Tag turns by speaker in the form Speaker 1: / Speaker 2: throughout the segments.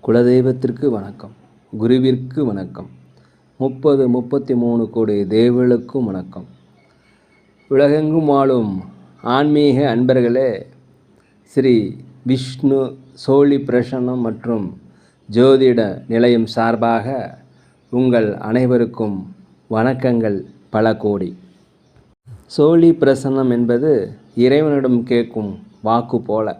Speaker 1: குலதெய்வத்திற்கு வணக்கம், குருவிற்கு வணக்கம், 33 கோடி தேவர்களுக்கும் வணக்கம். உலகெங்கும் வாழும் ஆன்மீக அன்பர்களே, ஸ்ரீ விஷ்ணு சோழி பிரசன்னம் மற்றும் ஜோதிட நிலையம் சார்பாக உங்கள் அனைவருக்கும் வணக்கங்கள் பல கோடி. சோழி பிரசன்னம் என்பது இறைவனிடம் கேட்கும் வாக்கு போல.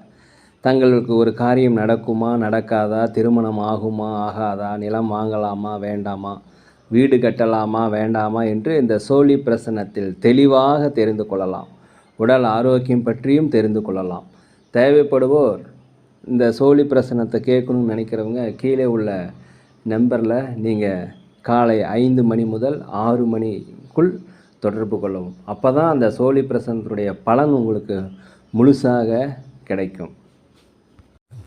Speaker 1: தங்களுக்கு ஒரு காரியம் நடக்குமா நடக்காதா, திருமணம் ஆகுமா ஆகாதா, நிலம் வாங்கலாமா வேண்டாமா, வீடு கட்டலாமா வேண்டாமா என்று இந்த சோழி பிரசன்னத்தில் தெளிவாக தெரிந்து கொள்ளலாம். உடல் ஆரோக்கியம் பற்றியும் தெரிந்து கொள்ளலாம். தேவைப்படுவோர் இந்த சோழி பிரசன்னத்தை கேட்கணும்னு நினைக்கிறவங்க கீழே உள்ள நம்பரில் நீங்கள் காலை 5 மணி முதல் 6 மணிக்குள் தொடர்பு கொள்ளவும். அப்போ தான் அந்த சோழி பிரசன்னத்துடைய பலன் உங்களுக்கு முழுசாக கிடைக்கும்.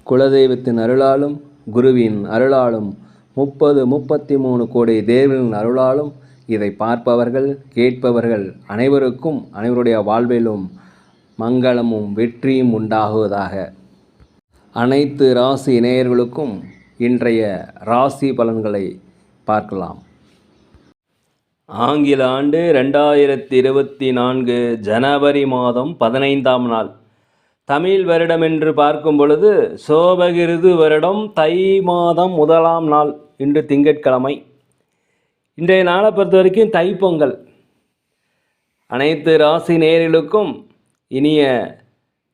Speaker 1: குலதெய்வத்தின் அருளாலும் குருவின் அருளாலும் 33 கோடி தேவர்களின் அருளாலும் இதை பார்ப்பவர்கள் கேட்பவர்கள் அனைவருக்கும் அனைவருடைய வாழ்விலும் மங்களமும் வெற்றியும் உண்டாகுவதாக. அனைத்து ராசி நேயர்களுக்கும் இன்றைய ராசி பலன்களை பார்க்கலாம். ஆங்கில ஆண்டு 2024 ஜனவரி மாதம் 15ஆம் நாள். தமிழ் வருடம் என்று பார்க்கும் பொழுது சோபகிருது வருடம் தை மாதம் 1ஆம் நாள். இன்று திங்கட்கிழமை. இன்றைய நாளை பொறுத்த வரைக்கும் தைப்பொங்கல். அனைத்து ராசி நேயர்களுக்கும் இனிய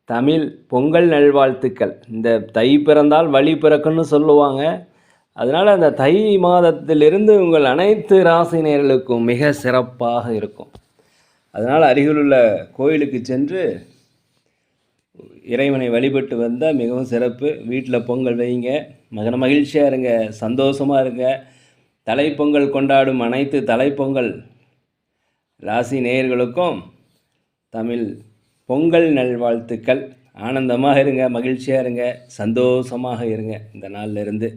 Speaker 1: தமிழ் பொங்கல் நல்வாழ்த்துக்கள். இந்த தை பிறந்தால் வழி பிறக்குன்னு சொல்லுவாங்க. அதனால் அந்த தை மாதத்திலிருந்து உங்கள் அனைத்து ராசி நேயர்களுக்கும் மிக சிறப்பாக இருக்கும். அதனால் அருகிலுள்ள கோயிலுக்கு சென்று இறைவனை வழிபட்டு வந்தால் மிகவும் சிறப்பு. வீட்டில் பொங்கல் வைங்க, மகிழ்ச்சியாக இருங்க, சந்தோஷமாக இருங்க. தலைப்பொங்கல் கொண்டாடும் அனைத்து தலைப்பொங்கல் ராசி நேயர்களுக்கும் தமிழ் பொங்கல் நல்வாழ்த்துக்கள். ஆனந்தமாக இருங்க, மகிழ்ச்சியாக இருங்க, சந்தோஷமாக இருங்க. இந்த நாளிலிருந்து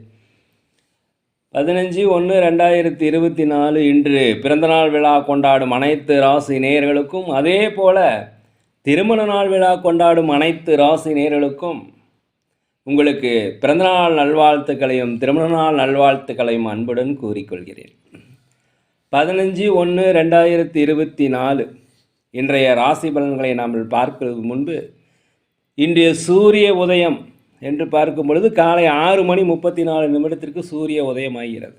Speaker 1: 15/1/2024 இன்று பிறந்தநாள் விழா கொண்டாடும் அனைத்து ராசி நேயர்களுக்கும், அதே போல் திருமண நாள் விழா கொண்டாடும் அனைத்து ராசி நேயர்களுக்கும் உங்களுக்கு பிறந்தநாள் நல்வாழ்த்துக்களையும் திருமண நாள் நல்வாழ்த்துக்களையும் அன்புடன் கூறிக்கொள்கிறேன். 15/1/2024 இன்றைய ராசி பலன்களை நாம் பார்ப்பதற்கு முன்பு இன்றைய சூரிய உதயம் என்று பார்க்கும் பொழுது காலை 6:34 சூரிய உதயம் ஆகிறது.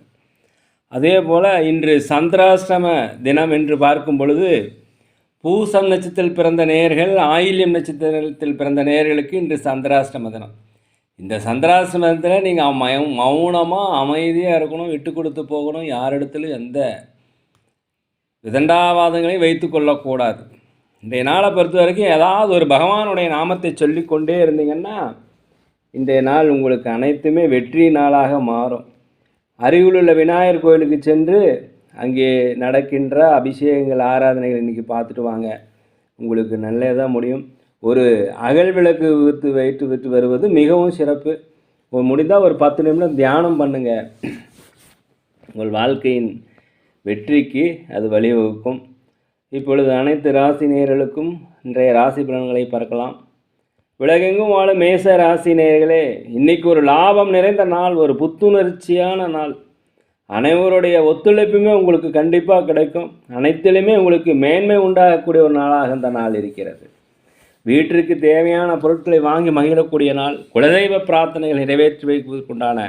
Speaker 1: அதே போல் இன்று சந்திராஷ்டம தினம் என்று பார்க்கும் பொழுது பூசம் நட்சத்திரத்தில் பிறந்த நேயர்கள், ஆயில்யம் நட்சத்திரத்தில் பிறந்த நேயர்களுக்கு இன்று சந்திராஷ்டம தினம். இந்த சந்திராஷ்டம தினத்தில் நீங்கள் மௌனமாக அமைதியாக இருக்கணும், விட்டு கொடுத்து போகணும். யாரிடத்திலும் எந்த விதண்டாவாதங்களையும் வைத்து கொள்ளக்கூடாது. இன்றைய நாளை பொறுத்த வரைக்கும் ஏதாவது ஒரு பகவானுடைய நாமத்தை சொல்லிக்கொண்டே இருந்தீங்கன்னா இன்றைய நாள் உங்களுக்கு அனைத்துமே வெற்றி நாளாக மாறும். அருகிலுள்ள விநாயகர் கோயிலுக்கு சென்று அங்கே நடக்கின்ற அபிஷேகங்கள் ஆராதனைகள் இன்றைக்கி பார்த்துட்டு வாங்க. உங்களுக்கு நல்லதாக முடியும். ஒரு அகல் விளக்கு விட்டு வருவது மிகவும் சிறப்பு. முடிந்தால் ஒரு 10 நிமிடம் தியானம் பண்ணுங்கள். உங்கள் வாழ்க்கையின் வெற்றிக்கு அது வழிவகுக்கும். இப்பொழுது அனைத்து ராசி நேயர்களுக்கும் இன்றைய ராசி பலன்களை பார்க்கலாம். உலகெங்கும் வாழும் மேச ராசி நேயர்களே, இன்றைக்கி ஒரு லாபம் நிறைந்த நாள், ஒரு புத்துணர்ச்சியான நாள். அனைவருடைய ஒத்துழைப்புமே உங்களுக்கு கண்டிப்பாக கிடைக்கும். அனைத்திலுமே உங்களுக்கு மேன்மை உண்டாகக்கூடிய ஒரு நாளாக இந்த நாள் இருக்கிறது. வீட்டிற்கு தேவையான பொருட்களை வாங்கி மகிழக்கூடிய நாள். குலதெய்வ பிரார்த்தனைகள் நிறைவேற்றி வைப்பதற்குண்டான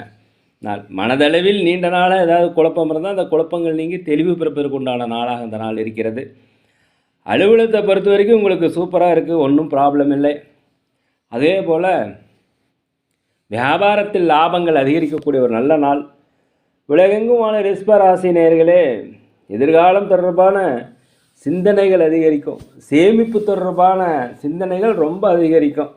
Speaker 1: நாள். மனதளவில் நீண்ட நாளாக ஏதாவது குழப்பம் இருந்தால் அந்த குழப்பங்கள் நீங்கி தெளிவு பிறப்பதற்குண்டான நாளாக இந்த நாள் இருக்கிறது. அலுவலகத்தை பொறுத்த வரைக்கும் உங்களுக்கு சூப்பராக இருக்குது, ஒன்றும் ப்ராப்ளம் இல்லை. அதே போல் வியாபாரத்தில் லாபங்கள் அதிகரிக்கக்கூடிய ஒரு நல்ல நாள். உலகெங்கும் வாழ ரிஷப ராசி நேயர்களே, எதிர்காலம் தொடர்பான சிந்தனைகள் அதிகரிக்கும். சேமிப்பு தொடர்பான சிந்தனைகள் ரொம்ப அதிகரிக்கும்.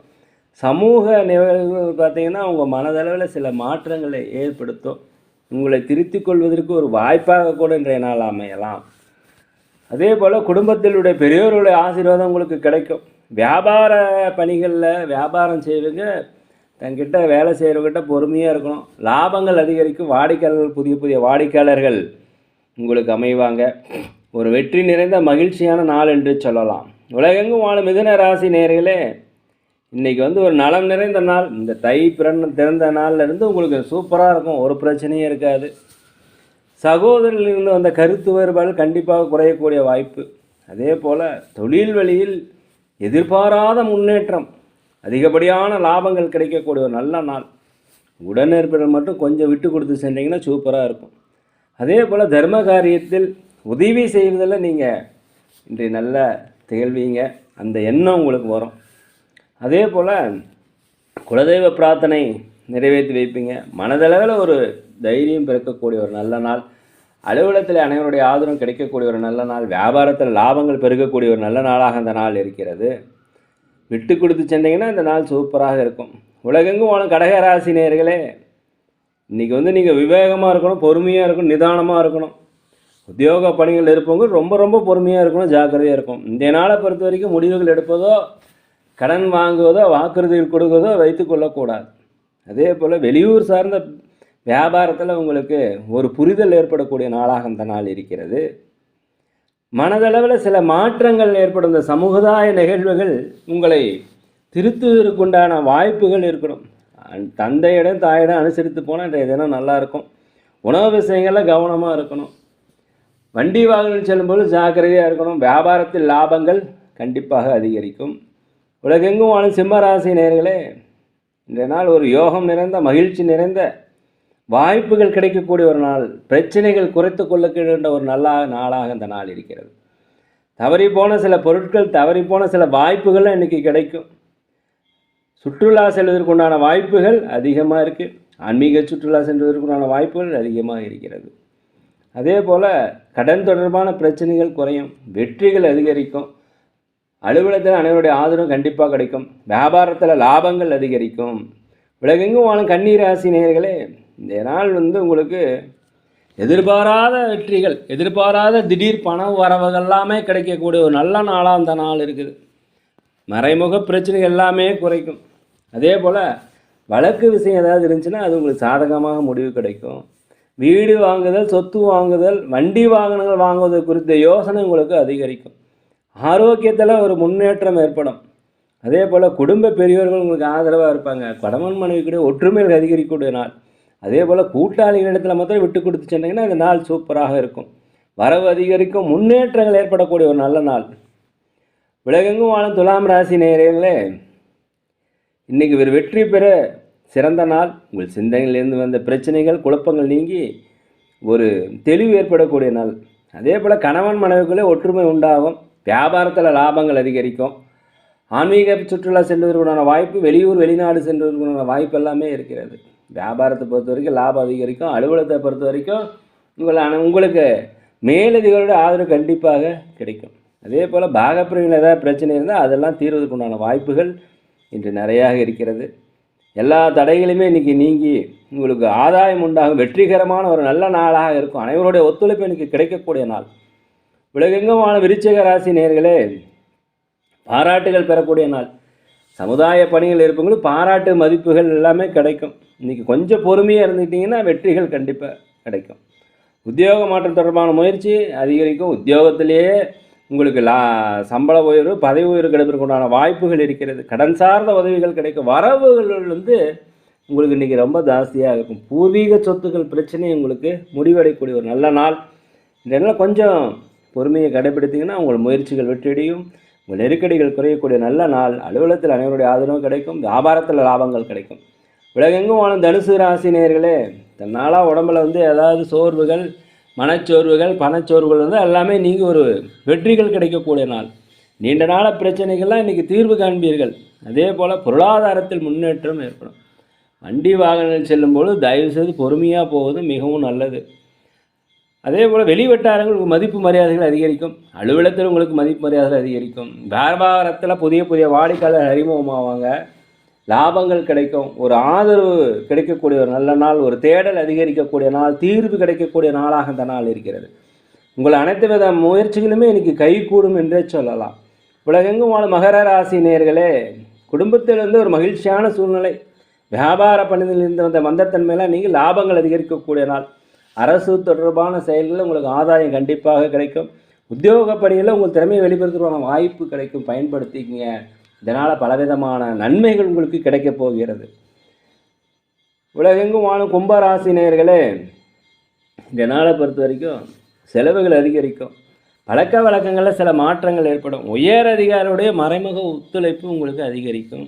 Speaker 1: சமூக நிகழ்வுகள் பார்த்திங்கன்னா உங்கள் மனதளவில் சில மாற்றங்களை ஏற்படுத்தும். உங்களை திருத்திக் கொள்வதற்கு ஒரு வாய்ப்பாக கூட இன்றைய நாள் அமையலாம். அதே போல் குடும்பத்தினுடைய பெரியோர்களுடைய ஆசீர்வாதம் உங்களுக்கு கிடைக்கும். வியாபார பணிகளில் வியாபாரம் செய்வங்க தங்கிட்ட வேலை செய்கிறவங்கிட்ட பொறுமையாக இருக்கணும். லாபங்கள் அதிகரிக்கும். வாடிக்கையாளர்கள் புதிய வாடிக்கையாளர்கள் உங்களுக்கு அமைவாங்க. ஒரு வெற்றி நிறைந்த மகிழ்ச்சியான நாள் என்று சொல்லலாம். உலகெங்கும் வாழும் மிதுன ராசி நேயர்களே, இன்றைக்கி வந்து ஒரு நலம் நிறைந்த நாள். இந்த தை பிறந்த நாள்லேருந்து உங்களுக்கு சூப்பராக இருக்கும், ஒரு பிரச்சனையும் இருக்காது. சகோதரர்களிருந்து வந்த கருத்து வேறுபாடு கண்டிப்பாக குறையக்கூடிய வாய்ப்பு. அதே போல் தொழில் வழியில் எதிர்பாராத முன்னேற்றம், அதிகப்படியான லாபங்கள் கிடைக்கக்கூடிய ஒரு நல்ல நாள். உடனிருப்பவர்கள் மட்டும் கொஞ்சம் விட்டு கொடுத்து சென்றீங்கன்னா சூப்பராக இருக்கும். அதே போல் தர்ம காரியத்தில் உதவி செய்வதில் நீங்கள் இன்றைய நல்ல திகழ்வீங்க, அந்த எண்ணம் உங்களுக்கு வரும். அதே போல் குலதெய்வ பிரார்த்தனை நிறைவேற்றி வைப்பீங்க. மனதளவில் ஒரு தைரியம் பிறக்கக்கூடிய ஒரு நல்ல நாள். அலுவலகத்தில் அனைவருடைய ஆதரவும் கிடைக்கக்கூடிய ஒரு நல்ல நாள். வியாபாரத்தில் லாபங்கள் பெருகக்கூடிய ஒரு நல்ல நாளாக அந்த நாள் இருக்கிறது. விட்டு கொடுத்து சென்றீங்கன்னா இந்த நாள் சூப்பராக இருக்கும். உலகெங்கும் வாழும் கடகராசி நேயர்களே, இன்றைக்கி வந்து நீங்கள் விவேகமாக இருக்கணும், பொறுமையாக இருக்கணும், நிதானமாக இருக்கணும். உத்தியோக பணிகள் இருப்பவங்க ரொம்ப ரொம்ப பொறுமையாக இருக்கணும், ஜாக்கிரதையாக இருக்கும். இந்த நாளை பொறுத்த வரைக்கும் முடிவுகள் எடுப்பதோ, கடன் வாங்குவதோ, வாக்குறுதிகள் கொடுக்குவதோ வைத்து கொள்ளக்கூடாது. அதே போல் வெளியூர் சார்ந்த வியாபாரத்தில் உங்களுக்கு ஒரு புரிதல் ஏற்படக்கூடிய நாளாக அந்த நாள் இருக்கிறது. மனதளவில் சில மாற்றங்கள் ஏற்படும். இந்த சமுதாய நிகழ்வுகள் உங்களை திருத்துவதற்குண்டான வாய்ப்புகள் இருக்கணும். தந்தையிடம் தாயிடம் அனுசரித்து போனால் இன்றைய தினம் நல்லாயிருக்கும். உணவு விஷயங்களில் கவனமாக இருக்கணும். வண்டி வாகனம் செல்லும்போது ஜாக்கிரதையாக இருக்கணும். வியாபாரத்தில் லாபங்கள் கண்டிப்பாக அதிகரிக்கும். உலகெங்கும் வாழும் சிம்மராசி நேயர்களே, இன்றைய நாள் ஒரு யோகம் நிறைந்த, மகிழ்ச்சி நிறைந்த, வாய்ப்புகள் கிடைக்கக்கூடிய ஒரு நாள். பிரச்சனைகள் குறைத்து கொள்ளக்கின்ற ஒரு நல்ல நாளாக இந்த நாள் இருக்கிறது. தவறிப்போன சில பொருட்கள், தவறிப்போன சில வாய்ப்புகள் இன்றைக்கி கிடைக்கும். சுற்றுலா செல்வதற்குண்டான வாய்ப்புகள் அதிகமாக இருக்குது. ஆன்மீக சுற்றுலா செல்வதற்குண்டான வாய்ப்புகள் அதிகமாக இருக்கிறது. அதே போல் கடன் தொடர்பான பிரச்சனைகள் குறையும், வெற்றிகள் அதிகரிக்கும். அலுவலகத்தில் அனைவருடைய ஆதரவும் கண்டிப்பாக கிடைக்கும். வியாபாரத்தில் லாபங்கள் அதிகரிக்கும். உலகெங்கும் வாழும் கன்னி ராசி நேயர்களே, இந்த நாள் வந்து உங்களுக்கு எதிர்பாராத வெற்றிகள், எதிர்பாராத திடீர் பண வரவுகள் எல்லாமே கிடைக்கக்கூடிய ஒரு நல்ல நாளாக அந்த நாள் இருக்குது. மறைமுக பிரச்சனைகள் எல்லாமே குறைக்கும். அதே போல் வழக்கு விஷயம் ஏதாவது இருந்துச்சுன்னா அது உங்களுக்கு சாதகமாக முடிவு கிடைக்கும். வீடு வாங்குதல், சொத்து வாங்குதல், வண்டி வாகனங்கள் வாங்குவது குறித்த யோசனை உங்களுக்கு அதிகரிக்கும். ஆரோக்கியத்தில் ஒரு முன்னேற்றம் ஏற்படும். அதே போல் குடும்ப பெரியவர்கள் உங்களுக்கு ஆதரவாக இருப்பாங்க. கணவன் மனைவிக்குடைய ஒற்றுமைகள் அதிகரிக்கக்கூடிய நாள். அதே போல் கூட்டாளிகளிடத்தில் மாத்திரம் விட்டு கொடுத்து சென்றீங்கன்னா இந்த நாள் சூப்பராக இருக்கும். வரவு அதிகரிக்கும், முன்னேற்றங்கள் ஏற்படக்கூடிய ஒரு நல்ல நாள். உலகெங்கும் வாழும் துலாம் ராசி நேயர்களே, இன்றைக்கி ஒரு வெற்றி பெற சிறந்த நாள். உங்கள் சிந்தனையிலிருந்து வந்த பிரச்சனைகள், குழப்பங்கள் நீங்கி ஒரு தெளிவு ஏற்படக்கூடிய நாள். அதே போல் கணவன் மனைவிக்குள்ளே ஒற்றுமை உண்டாகும். வியாபாரத்தில் லாபங்கள் அதிகரிக்கும். ஆன்மீக சுற்றுலா செல்வதற்குண்டான வாய்ப்பு, வெளியூர் வெளிநாடு செல்வதற்குண்டான வாய்ப்பு எல்லாமே இருக்கிறது. வியாபாரத்தை பொறுத்த வரைக்கும் லாபம் அதிகரிக்கும். அலுவலகத்தை பொறுத்த வரைக்கும் உங்களுக்கு மேலதிகளோட ஆதரவு கண்டிப்பாக கிடைக்கும். அதே போல் பாகப்பிரிவில் ஏதாவது பிரச்சனை இருந்தால் அதெல்லாம் தீர்வதற்குண்டான வாய்ப்புகள் இன்று நிறையாக இருக்கிறது. எல்லா தடைகளுமே இன்றைக்கி நீங்கி உங்களுக்கு ஆதாயம் உண்டாகும். வெற்றிகரமான ஒரு நல்ல நாளாக இருக்கும். அனைவருடைய ஒத்துழைப்பு எனக்கு கிடைக்கக்கூடிய நாள். உலகெங்கும் வாழும் விருச்சிக ராசி நேயர்களே, பாராட்டுகள் பெறக்கூடிய நாள். சமுதாய பணிகள் இருப்பவங்களுக்கு பாராட்டு மதிப்புகள் எல்லாமே கிடைக்கும். இன்றைக்கி கொஞ்சம் பொறுமையாக இருந்துக்கிட்டிங்கன்னா வெற்றிகள் கண்டிப்பாக கிடைக்கும். உத்தியோக மாற்றம் தொடர்பான முயற்சி அதிகரிக்கும். உத்தியோகத்திலேயே உங்களுக்கு சம்பள உயர்வு, பதவி உயர்வு கிடைப்பதற்குண்டான வாய்ப்புகள் இருக்கிறது. கடன் சார்ந்த உதவிகள் கிடைக்கும். வரவுகள் வந்து உங்களுக்கு இன்றைக்கி ரொம்ப ஜாஸ்தியாக இருக்கும். பூர்வீக சொத்துக்கள் பிரச்சனை உங்களுக்கு முடிவடையக்கூடிய ஒரு நல்ல நாள். இதெல்லாம் கொஞ்சம் பொறுமையை கடைபிடித்திங்கன்னா உங்கள் முயற்சிகள் வெற்றியடையும். உங்கள் நெருக்கடிகள் குறையக்கூடிய நல்ல நாள். அலுவலகத்தில் அனைவருடைய ஆதரவும் கிடைக்கும். வியாபாரத்தில் லாபங்கள் கிடைக்கும். உலகெங்கும் வாழும் தனுசு ராசி நேயர்களே, தன்னாலாக உடம்பில் வந்து ஏதாவது சோர்வுகள், மனச்சோர்வுகள், பணச்சோர்வுகள் வந்து எல்லாமே நீங்கள் ஒரு வெற்றிகள் கிடைக்கக்கூடிய நாள். நீண்ட நாள பிரச்சனைகள்லாம் இன்றைக்கி தீர்வு காண்பீர்கள். அதே போல் பொருளாதாரத்தில் முன்னேற்றம் ஏற்படும். வண்டி வாகனங்கள் செல்லும்போது தயவுசெய்து பொறுமையாக போவது மிகவும் நல்லது. அதே போல் வெளிவட்டாரங்கள் மதிப்பு மரியாதைகள் அதிகரிக்கும். அலுவலகத்தில் உங்களுக்கு மதிப்பு மரியாதைகள் அதிகரிக்கும். வியாபாரத்தில் புதிய புதிய வாடிக்கையாளர் அறிமுகமாவாங்க. லாபங்கள் கிடைக்கும். ஒரு ஆதரவு கிடைக்கக்கூடிய ஒரு நல்ல நாள். ஒரு தேடல் அதிகரிக்கக்கூடிய நாள். தீர்வு கிடைக்கக்கூடிய நாளாக இந்த நாள் இருக்கிறது. உங்கள் அனைத்து வித முயற்சிகளுமே இன்றைக்கி கைகூடும் என்றே சொல்லலாம். உலகெங்கும் வாழும் மகர ராசி நேயர்களே, குடும்பத்திலிருந்து ஒரு மகிழ்ச்சியான சூழ்நிலை. வியாபார பணியிலிருந்து வந்த மந்தத்தன்மையெல்லாம் நீங்கள் லாபங்கள் அதிகரிக்கக்கூடிய நாள். அரசு தொடர்பான செயல்களில் உங்களுக்கு ஆதாயம் கண்டிப்பாக கிடைக்கும். உத்தியோக பணியில் உங்கள் திறமையை வெளிப்படுத்துவதற்கான வாய்ப்பு கிடைக்கும். பயன்படுத்திக்கங்க. இதனால் பலவிதமான நன்மைகள் உங்களுக்கு கிடைக்கப் போகிறது. உலகெங்கும் வாழும் கும்பராசி நேயர்களே, இந்த நாளை பொறுத்த வரைக்கும் செலவுகள் அதிகரிக்கும். பழக்க வழக்கங்களில் சில மாற்றங்கள் ஏற்படும். உயர் அதிகாரியுடைய மறைமுக ஒத்துழைப்பு உங்களுக்கு அதிகரிக்கும்.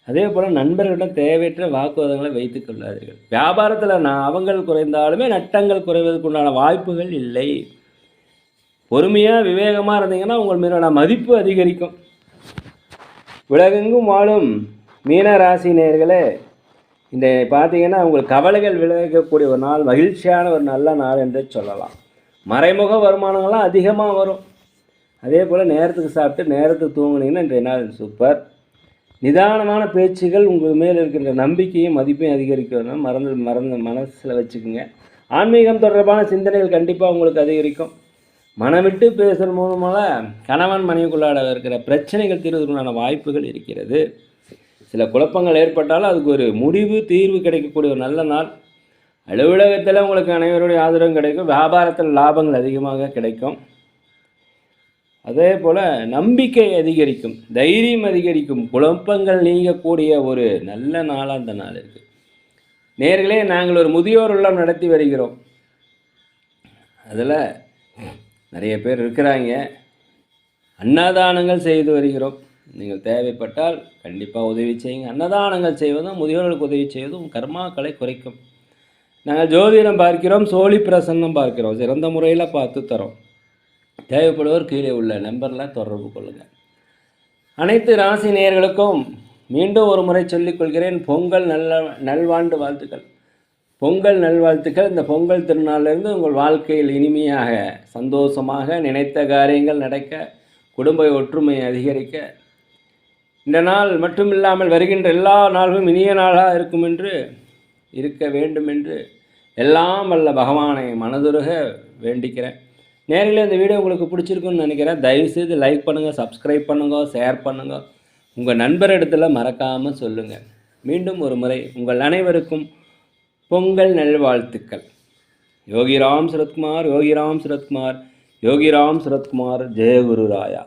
Speaker 1: அதே போல் நண்பர்களிடம் தேவையற்ற வாக்குவாதங்களை வைத்துக் கொள்ளாதீர்கள். வியாபாரத்தில் லாபங்கள் குறைந்தாலுமே நட்டங்கள் குறைவதற்குண்டான வாய்ப்புகள் இல்லை. பொறுமையாக விவேகமாக இருந்தீங்கன்னா உங்கள் மீதான மதிப்பு அதிகரிக்கும். உலகெங்கும் வாழும் மீன ராசி நேயர்களே, இந்த பார்த்தீங்கன்னா உங்களுக்கு கவலைகள் விலகக்கூடிய ஒரு நாள், மகிழ்ச்சியான ஒரு நல்ல நாள் என்று சொல்லலாம். மறைமுக வருமானங்கள்லாம் அதிகமாக வரும். அதே போல் நேரத்துக்கு சாப்பிட்டு நேரத்துக்கு தூங்குனீங்கன்னா இன்றைய நாள் சூப்பர். நிதானமான பேச்சுகள் உங்கள் மேல் இருக்கின்ற நம்பிக்கையும் மதிப்பையும் அதிகரிக்கணும். மறந்து மனசில் வச்சுக்கோங்க. ஆன்மீகம் தொடர்பான சிந்தனைகள் கண்டிப்பாக உங்களுக்கு அதிகரிக்கும். மனமிட்டு பேசுகிற மூலமாக கணவன் மனைவிக்குள்ளாட இருக்கிற பிரச்சனைகள் தீர்வதற்கான வாய்ப்புகள் இருக்கிறது. சில குழப்பங்கள் ஏற்பட்டாலும் அதுக்கு ஒரு முடிவு தீர்வு கிடைக்கக்கூடிய ஒரு நல்ல நாள். அலுவலகத்தில் உங்களுக்கு அனைவருடைய ஆதரவும் கிடைக்கும். வியாபாரத்தில் லாபங்கள் அதிகமாக கிடைக்கும். அதே போல் நம்பிக்கை அதிகரிக்கும், தைரியம் அதிகரிக்கும், குழப்பங்கள் நீங்கக்கூடிய ஒரு நல்ல நாளாக அந்த நாள் இருக்குது. நேர்களே, நாங்கள் ஒரு முதியோர் இல்லம் நடத்தி வருகிறோம். அதில் நிறைய பேர் இருக்கிறாங்க. அன்னதானங்கள் செய்து வருகிறோம். நீங்கள் தேவைப்பட்டால் கண்டிப்பாக உதவி செய்யுங்க. அன்னதானங்கள் செய்வதும் முதியோர்களுக்கு உதவி செய்வதும் கர்மாக்களை குறைக்கும். நாங்கள் ஜோதிடம் பார்க்கிறோம், சோழி பிரசன்னம் பார்க்கிறோம். சிறந்த முறையில் பார்த்து தரோம். தேவைப்படுவோர் கீழே உள்ள நம்பரில் தொடர்பு கொள்ளுங்கள். அனைத்து ராசி நேயர்களுக்கும் மீண்டும் ஒரு முறை சொல்லிக்கொள்கிறேன், பொங்கல் நல்வாண்டு வாழ்த்துக்கள். பொங்கல் நல்வாழ்த்துக்கள். இந்த பொங்கல் திருநாளிலிருந்து உங்கள் வாழ்க்கையில் இனிமையாக சந்தோஷமாக நினைத்த காரியங்கள் நடக்க, குடும்ப ஒற்றுமை அதிகரிக்க, இந்த நாள் மட்டுமில்லாமல் வருகின்ற எல்லா நாளும் இனிய நாளாக இருக்கும் என்று இருக்க வேண்டும் என்று எல்லாம் வல்ல பகவானை மனதுருக வேண்டிக்கிறேன். நேரில் இந்த வீடியோ உங்களுக்கு பிடிச்சிருக்குன்னு நினைக்கிறேன். தயவுசெய்து லைக் பண்ணுங்கள், சப்ஸ்கிரைப் பண்ணுங்கள், ஷேர் பண்ணுங்கள். உங்கள் நண்பர் இடத்துல மறக்காமல் சொல்லுங்கள். மீண்டும் ஒரு முறை உங்கள் அனைவருக்கும் பொங்கல் நல்வாழ்த்துக்கள். யோகிராம் சரத்குமார், யோகிராம் சரத்குமார், யோகிராம் சரத்குமார். ஜெயகுரு ராயா.